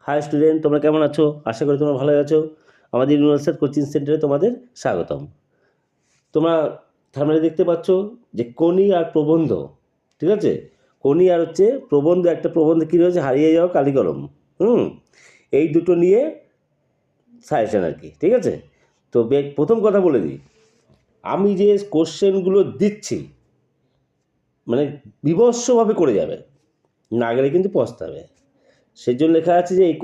High student, তোমরা কেমন আছো? আশা করি তোমরা ভালো আছো। আমাদের ইউনিভার্সাল কোচিং সেন্টারে তোমাদের স্বাগতম। তোমরা সামনে দেখতে পাচ্ছ যে কোনি আর প্রবন্ধ, ঠিক আছে? কোনি আর হচ্ছে প্রবন্ধ, একটা প্রবন্ধ কী রয়েছে, হারিয়ে যাওয়া কালিকলম। এই দুটো নিয়ে সাজেশন আর কি, ঠিক আছে? তো প্রথম কথা বলে দিই, আমি যে কোশ্চেনগুলো দিচ্ছি মানে বিভৎসভাবে করে যাবে, না গেলে কিন্তু পস্তাবে। সেই জন্য লেখা আছে যে এই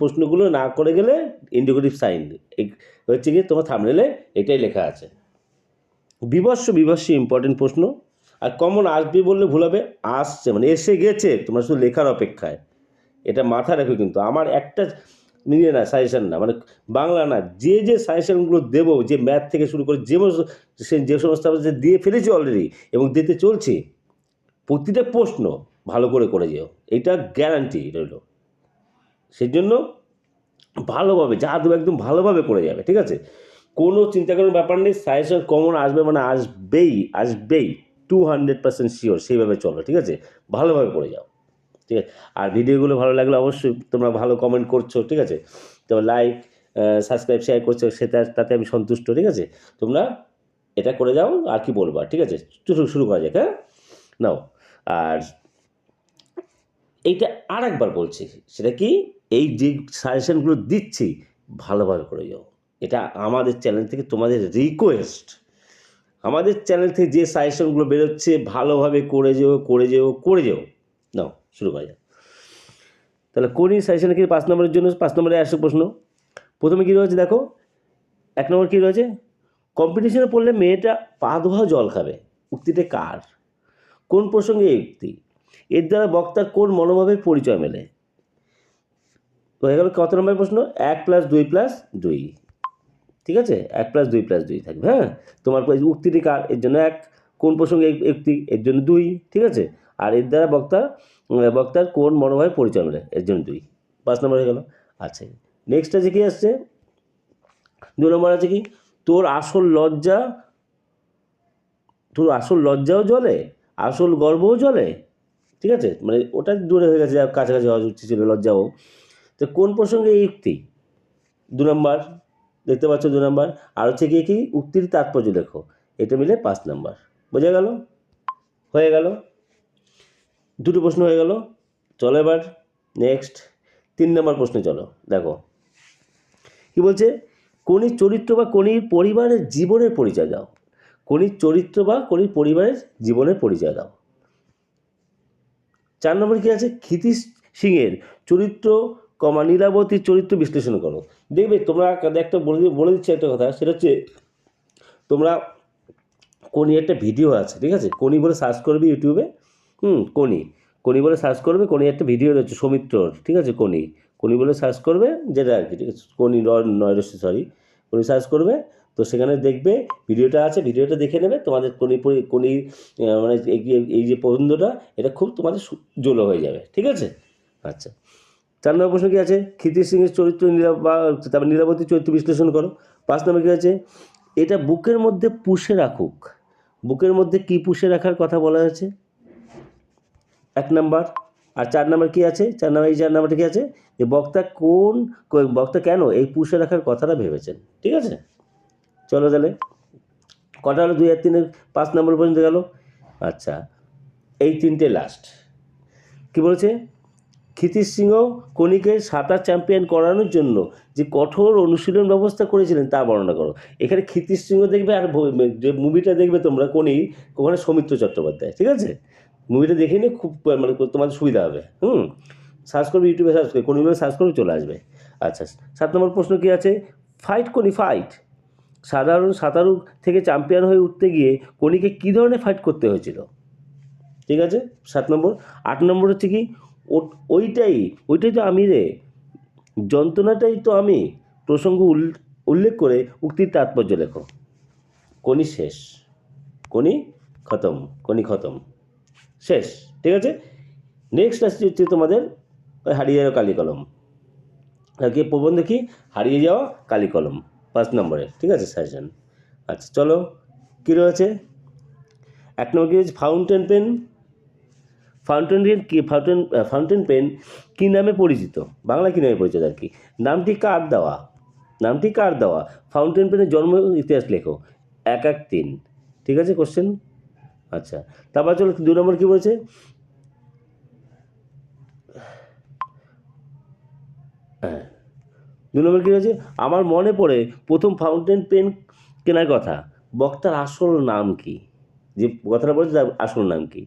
প্রশ্নগুলো না করে গেলে ইন্ডিকেটিভ সাইন, এই হচ্ছে কি তোমার থাম্বনেলে এটাই লেখা আছে। বিভৎস ইম্পর্টেন্ট প্রশ্ন, আর কমন আসবে বললে ভুল হবে, আসছে মানে এসে গেছে, তোমরা শুধু লেখার অপেক্ষায়। এটা মাথা রাখো কিন্তু, আমার একটা নিয়ে না সাজেশান না, মানে বাংলা না, যে সাজেশানগুলো দেবো, যে ম্যাথ থেকে শুরু করে যে সমস্ত যে দিয়ে ফেলেছি অলরেডি এবং দিতে চলছি, প্রতিটা প্রশ্ন ভালো করে যেও, এটা গ্যারান্টি রইল। সেই জন্য ভালোভাবে যা দেবো একদম ভালোভাবে করে যাবে, ঠিক আছে? কোনো চিন্তা করার ব্যাপার নেই, সাজেশন কমন আসবে মানে আসবেই 200% শিওর। সেইভাবে চলো, ঠিক আছে? ভালোভাবে পড়ে যাও, ঠিক আছে? আর ভিডিওগুলো ভালো লাগলে অবশ্যই তোমরা ভালো কমেন্ট করছো, ঠিক আছে? তো লাইক, সাবস্ক্রাইব, শেয়ার করছো, তাতে আমি সন্তুষ্ট, ঠিক আছে? তোমরা এটা করে যাও, আর কি বলবো, ঠিক আছে? শুরু করা যাক, হ্যাঁ? নাও, আর এইটা আর একবার বলছি, সেটা কি, এই যে সাজেশনগুলো দিচ্ছি ভালোভাবে করে যাও। এটা আমাদের চ্যানেল থেকে তোমাদের রিকোয়েস্ট। আমাদের চ্যানেল থেকে যে সাজেশনগুলো বেরোচ্ছে ভালোভাবে করে যেও। নাও, শুরু করা যাক। তাহলে কোন সাজেশনে কি 5 নম্বরের জন্য 5 নম্বরে আসে প্রশ্ন। প্রথমে কী রয়েছে দেখো, 1 নম্বর কী রয়েছে, কম্পিটিশনে পড়লে মেয়েটা পা ধোয়া জল খাবে, উক্তিটা কার? কোন প্রসঙ্গে এই উক্তি? এর দ্বারা বক্তার কোন মনোভাবের পরিচয় মেলে? হয়ে গেল কত নম্বরের প্রশ্ন, 1 + 2 + 2, ঠিক আছে? 1 + 2 + 2 থাকবে, হ্যাঁ? তোমার উক্তিটি কার, এর জন্য 1, কোন প্রসঙ্গে উক্তি, এর জন্য 2, ঠিক আছে? আর এর দ্বারা বক্তার কোন মনোভাবের পরিচয় মেলে, এর জন্য 2, 5 নম্বর হয়ে গেল। আচ্ছা, নেক্সট আছে কি আসছে, 2 নম্বর আছে কি, তোর আসল লজ্জাও জ্বলে, আসল গর্বও জ্বলে, ঠিক আছে? মানে ওটা দূরে হয়ে গেছে, কাছাকাছি হওয়া উচিত ছিল, লজ্জাও। তো কোন প্রসঙ্গে এই উক্তি? 2 নম্বর দেখতে পাচ্ছ, 2 নম্বর। আর হচ্ছে কি উক্তির তাৎপর্য লেখো, এটা মিলে 5 নম্বর। বোঝা গেল? হয়ে গেল, দুটো প্রশ্ন হয়ে গেল। চলো এবার নেক্সট 3 নম্বর প্রশ্নে চলো। দেখো কি বলছে, কোনির চরিত্র বা কোনির পরিবারের জীবনের পরিচয় দাও। কোনির চরিত্র বা কোনির পরিবারের জীবনের পরিচয় দাও। 4 নম্বর কী আছে, ক্ষিতিশ সিংয়ের চরিত্র, নীলাবতীর চরিত্র বিশ্লেষণ করো। দেখবে তোমরা একটা বলে দিচ্ছি একটা কথা, সেটা হচ্ছে তোমরা কোনি একটা ভিডিও আছে, ঠিক আছে? কোনি বলে সার্চ করবে ইউটিউবে, কোনি বলে সার্চ করবে, কোনি একটা ভিডিও রয়েছে সৌমিত্রর, ঠিক আছে? কোনি বলে সার্চ করবে, যেটা আর কি, ঠিক আছে? কোনি কোনি সার্চ করবে, তো সেখানে দেখবে ভিডিওটা আছে, ভিডিওটা দেখে নেবে, তোমাদের কোনি মানে এই যে প্রবন্ধটা, এটা খুব তোমাদের জলো হয়ে যাবে, ঠিক আছে? আচ্ছা, 4 নম্বর প্রশ্ন কী আছে, ক্ষিতিশ সিংয়ের চরিত্র তারপর নীলাবতীর চরিত্র বিশ্লেষণ করো। 5 নম্বর কী আছে, এটা বুকের মধ্যে পুষে রাখুক। বুকের মধ্যে কি পুষে রাখার কথা বলা হয়েছে? 1 নম্বর। আর 4 নম্বর কী আছে, 4 নম্বরটা কী আছে, যে বক্তা কেন এই পুষে রাখার কথাটা ভেবেছেন, ঠিক আছে? চলো তাহলে কটা হলো, 2 আর 3 5 নম্বর পর্যন্ত গেল। আচ্ছা, এই 3টে লাস্ট। কী বলেছে, ক্ষিতিশ সিংহ কোনিকে সাঁতার চ্যাম্পিয়ন করানোর জন্য যে কঠোর অনুশীলন ব্যবস্থা করেছিলেন তা বর্ণনা করো। এখানে ক্ষিতিশ সিংহ দেখবে, আর যে মুভিটা দেখবে তোমরা কোনি, ওখানে সৌমিত্র চট্টোপাধ্যায়, ঠিক আছে? মুভিটা দেখে নিয়ে খুব মানে তোমাদের সুবিধা হবে। সার্চ করবে, ইউটিউবে সার্চ করবে, কোনিভাবে সার্চ করবে, চলে আসবে। আচ্ছা, 7 নম্বর প্রশ্ন কী আছে, ফাইট। সাধারণ সাঁতারু থেকে চ্যাম্পিয়ন হয়ে উঠতে গিয়ে কোনিকে কী ধরনের ফাইট করতে হয়েছিল, ঠিক আছে? 7 নম্বর। 8 নম্বর হচ্ছে কি, ওইটাই তো আমি রে, যন্ত্রণাটাই তো আমি, প্রসঙ্গ উল্লেখ করে উক্তির তাৎপর্য লেখো। কোনি শেষ, কোনি খতম, শেষ, ঠিক আছে? নেক্সট আসছে হচ্ছে তোমাদের হারিয়ে যাওয়া কালিকলম। কি প্রবন্ধ, কি হারিয়ে যাওয়া কালিকলম, 5 নম্বরের, ঠিক আছে সাজেশন। আচ্ছা চলো, কী রয়েছে, 1 নম্বর কী রয়েছে, ফাউন্টেন পেন কী নামে পরিচিত, বাংলা কী নামে পরিচিত আর কি, নামটি কার দেওয়া, ফাউন্টেন পেনের জন্ম ইতিহাস লেখো, 1-1-3, ঠিক আছে কোশ্চেন। আচ্ছা, তারপর চলো 2 নম্বর কী বলছে, হ্যাঁ 2 নম্বর কী হয়েছে, আমার মনে পড়ে প্রথম ফাউন্টেন পেন কেনার কথা, বক্তার আসল নাম কি, যে কথাটা বলছে তার আসল নাম কি,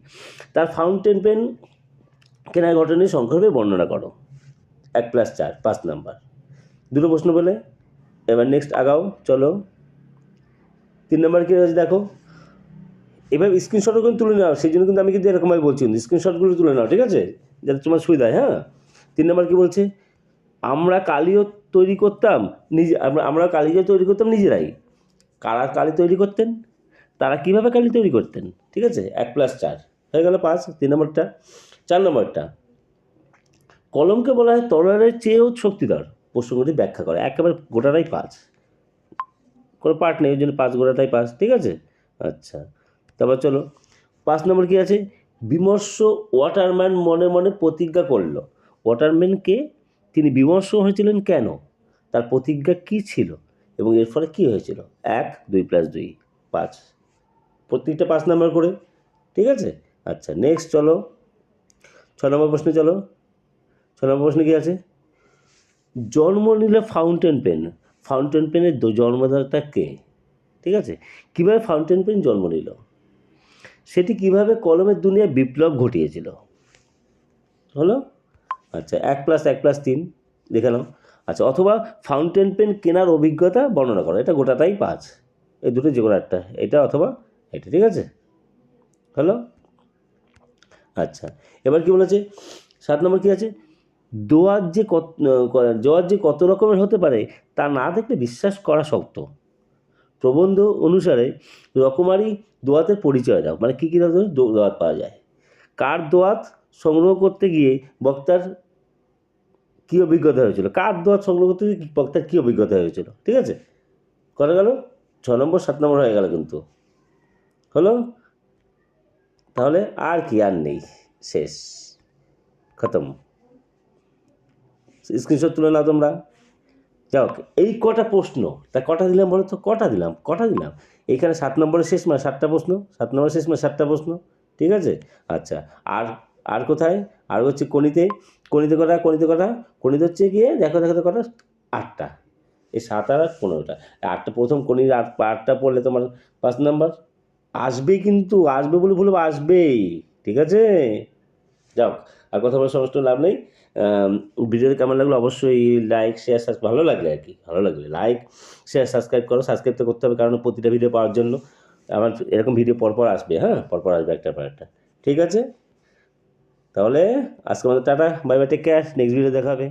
তার ফাউন্টেন পেন কেনার ঘটনাটি সংক্ষেপে বর্ণনা করো, 1+4, 5 নাম্বার। 2টো প্রশ্ন বলে এবার নেক্সট আগাও চলো। 3 নম্বর কী হয়েছে দেখো, এবার স্ক্রিনশটও কিন্তু তুলে নাও, সেই জন্য কিন্তু আমি কিন্তু এরকমভাবে বলছি, স্ক্রিনশটগুলো তুলে নাও, ঠিক আছে, যাতে তোমার সুবিধা হয়। হ্যাঁ 3 নম্বর কী বলছে, আমরা কালিও তৈরি করতাম নিজেরাই, কারা কালি তৈরি করতেন, তারা কীভাবে কালি তৈরি করতেন, ঠিক আছে, 1+4 হয়ে গেল 5। 3 নম্বরটা। 4 নম্বরটা, কলমকে বলা হয় তলোয়ারের চেয়েও শক্তিধর, প্রসঙ্গটি ব্যাখ্যা করে, একেবারে গোটাটাই 5, কোনো পার্ট নেই, ওই জন্য 5 গোটাটাই 5, ঠিক আছে। আচ্ছা, তারপর চলো 5 নম্বর কী আছে, বিমর্ষ ওয়াটারম্যান মনে মনে প্রতিজ্ঞা করল, ওয়াটারম্যানকে তিনি বিমর্ষ হয়েছিলেন কেন, তার প্রতিজ্ঞা কী ছিল এবং এর ফলে কী হয়েছিল, 1, 2+2, 5, প্রত্যেকটা 5 নম্বর করে, ঠিক আছে। আচ্ছা নেক্সট চলো 6 নম্বর প্রশ্নে চলো। 6 নম্বর প্রশ্নে কী আছে, জন্ম নিল ফাউন্টেন পেনের জন্মদাতা কে, ঠিক আছে, কীভাবে ফাউন্টেন পেন জন্ম নিল, সেটি কীভাবে কলমের দুনিয়ায় বিপ্লব ঘটিয়েছিল, হলো। আচ্ছা 1+1+3 দেখে নাও। আচ্ছা, অথবা ফাউন্টেন পেন কেনার অভিজ্ঞতা বর্ণনা করো, এটা গোটাটাই 5, এই দুটো যে কোনো একটা, এটা অথবা এটা, ঠিক আছে, হলো। আচ্ছা, এবার কী বলেছে 7 নম্বর কী আছে, দোয়াত যে কত রকমের হতে পারে তা না দেখলে বিশ্বাস করা শক্ত, প্রবন্ধ অনুসারে রকমারি দোয়াতের পরিচয় দাও, মানে কী কী ধরনের দোয়াত পাওয়া যায়, কার দোয়াত সংগ্রহ করতে গিয়ে বক্তার কী অভিজ্ঞতা হয়েছিল, ঠিক আছে, করা গেল 6 নম্বর 7 নম্বর হয়ে গেল কিন্তু, হলো। তাহলে আর কি, আর নেই, শেষ, খতম। স্ক্রিনশট তুলে নাও তোমরা। যাও, এই কটা প্রশ্ন, তা কটা দিলাম বলো তো, কটা দিলাম এইখানে 7 নম্বরের শেষ, মানে 7টা প্রশ্ন, 7 নম্বরের শেষ মানে 7টা প্রশ্ন, ঠিক আছে। আচ্ছা, আর কোথায়, আর হচ্ছে কণিতে হচ্ছে গিয়ে দেখো কটা, 8টা, এই 7 আর 15টা, 8টা প্রথম কণির 8টা পড়লে তোমার 5 নম্বর আসবেই, কিন্তু আসবে বলে ভুলবো, আসবেই, ঠিক আছে। যাও, আর কথা বলার সমস্ত লাভ নেই। ভিডিওটা কেমন লাগলো অবশ্যই লাইক শেয়ার ভালো লাগলে লাইক শেয়ার সাবস্ক্রাইব করো, সাবস্ক্রাইব তো করতে হবে, কারণ প্রতিটা ভিডিও পাওয়ার জন্য আমার এরকম ভিডিও পরপর আসবে, হ্যাঁ পরপর আসবে একটার পর একটা, ঠিক আছে। তাহলে আজকে আমাদের tata, bye bye, take care, next video দেখা হবে।